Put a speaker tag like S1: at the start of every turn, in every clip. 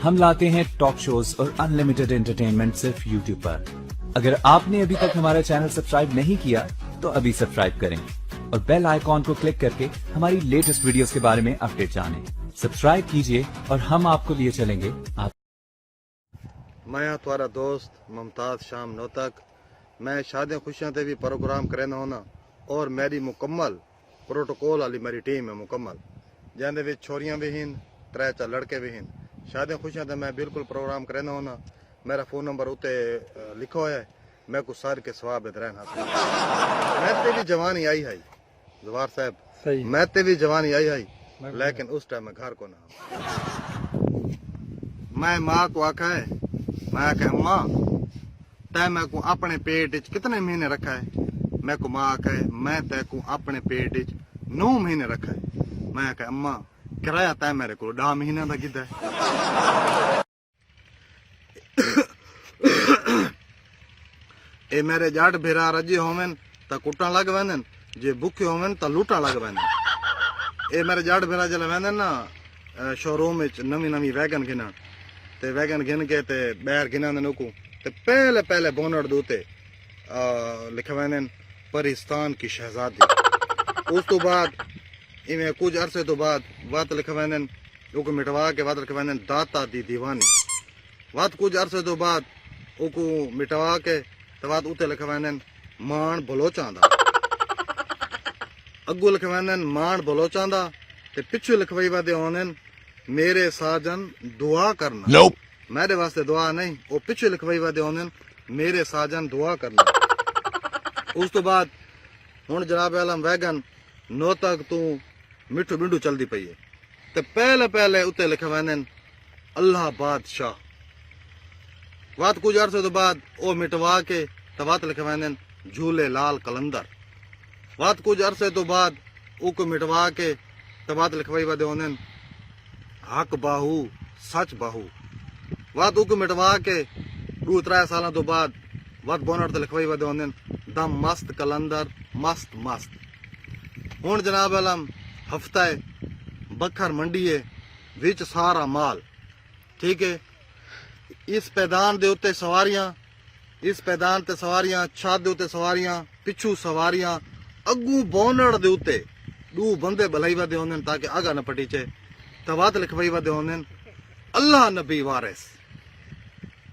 S1: हम लाते हैं talk shows और अनलिमिटेड एंटरटेनमेंट सिर्फ यूट्यूब पर। अगर आपने अभी तक हमारा चैनल सब्सक्राइब नहीं किया तो अभी सब्सक्राइब करें और बेल आइकॉन को क्लिक करके हमारी लेटेस्ट वीडियोस के बारे में अपडेट जानें। सब्सक्राइब कीजिए और हम आपको लिए चलेंगे।
S2: मैं तुम्हारा दोस्त मुमताज शाम नोतक। मैं शादियां खुशियां ते भी प्रोग्राम करना होना और मेरी मुकम्मल प्रोटोकॉल वाली मेरी टीम है मुकम्मल, जिंदे विच छोरियां भी हैं, 3-4 लड़के भी हैं। शादियां खुशियां ते मैं बिल्कुल प्रोग्राम करना होना। मेरा फोन नंबर उत्ते लिखो है, मैं कुछ सार के सवाब रहना। मैं ते भी जवानी आई है जवार साहब, मैं ते भी जवानी आई है, लेकिन उस टाइम मैं घर को ना। मैं माँ को आखा है, मैं आखा अम्मा तै मैं को अपने पेट च कितने महीने रखा है। मैं को माँ आखा है मैं तै को अपने पेट च 9 महीने रखा है। मैं आखा अम्मा किराया तै मेरे को 10 महीने का किदा है। ए मेरे जट भेरा रजे होवन त कुटन लग वैन, जे भूखे होवन त लूटन लग वैन। ए मेरे जट भेरा जल वैन ना शोरूम च नवी वैगन गिनन ते वैगन गिन के ते बैर गिनन नुकू ते पहले बोनट दूते लिखे वैन पाकिस्तान की शहजादी। उस तो बाद इवें कुछ अरसे तो बाद वत लिखे वैन उको मिटवा के वत लिखे वैन दाता दी दीवानी। वत कुछ अरसे तो बाद उको मिटवा के तो वत उते लिखे वैन मान बलोचां दा। अगू लिखे वैन मान बलोचां दा ते पिछू लिखवाई वादे होने मेरे साजन दुआ करना। मेरे वास्ते दुआ नहीं, वो पिछू लिखवाई वादे होने मेरे साजन दुआ करना। उस तो बाद हुण जनाब आलम वैगन नो तक तू मिठू बिंडू चलती पई है ते पहले उत्ते लिखे वैन अल्लाह बादशाह। बात कुछ अरसे तो बाद वो मिटवा के तो बात लिखे वैन झूले लाल कलंदर। बात कुछ अरसे तो बाद उको मिटवा के तो बात लिखवाई वादे होने हक बाहू सच बाहू। बात उको मिटवा के 2-3 साल तो बाद बात बोनट ते लिखवाई वादे होने दम मस्त कलंदर मस्त मस्त। हुण जनाब आलम हफ्ता है बखर मंडी है विच सारा माल ठीक है। इस पैदान दे उत्ते सवारियां, इस पैदान ते सवारियां, छत दे उत्ते सवारियां, पिछू सवारियां, अगू बोनट दे उत्ते 2 बंदे बलाई वादे होने ताकि आगा न पटीचे। तवात लिखवाई वादे होने अल्लाह नबी वारिस।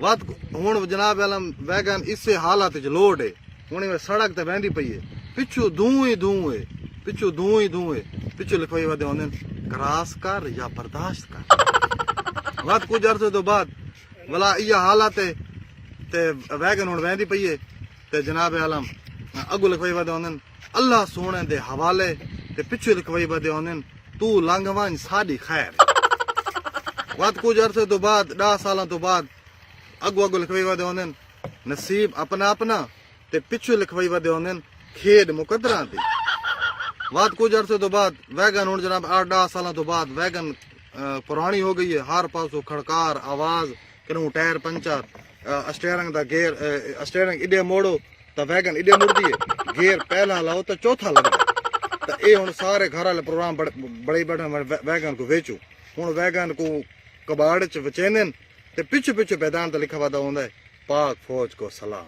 S2: वात हुण जनाब आलम वैगन इसे हालात च लोड है। हुण में सड़क ते बहंदी पई है, पिछू धूं ही धूं है, पिछू धूं ही धूं है। पिछू लिखवाई वादे होने क्रॉस कर या बर्दाश्त कर। वात कुछ अरसे तो बाद भला इया हालात है ते वैगन हुण बहंदी पई है ते जनाब आलम अगू लिखवाई वादे होने अल्लाह सोने दे हवाले ते पिछू लिखवाई वादे होने तू लंघ वंज साडी खैर। वात कुछ अरसे तो बाद 10 साल तो बाद अगू लिखवाई वादे होने नसीब अपना अपना ते पिछू लिखवाई वादे होने खेड मुकदरा दी। बात कुछ अरसे तो बाद वैगन हुण जनाब 8-10 साल तो बाद वैगन पुरानी हो गई है। हर पासों खड़कार आवाज करूं टायर पंचर, स्टेयरिंग दा गेयर स्टेयरिंग इडे मोड़ो तो वैगन इडे मुड़दी है, गेयर पहला लाओ तो चौथा लगदा। तो ये हुण सारे घर वाले प्रोग्राम बड़े बैठे वैगन को वेचू। हुण वैगन को कबाड़ च वचेने ते पिछू पैदान ते लिखा वादा होंदा है पाक फौज को सलाम।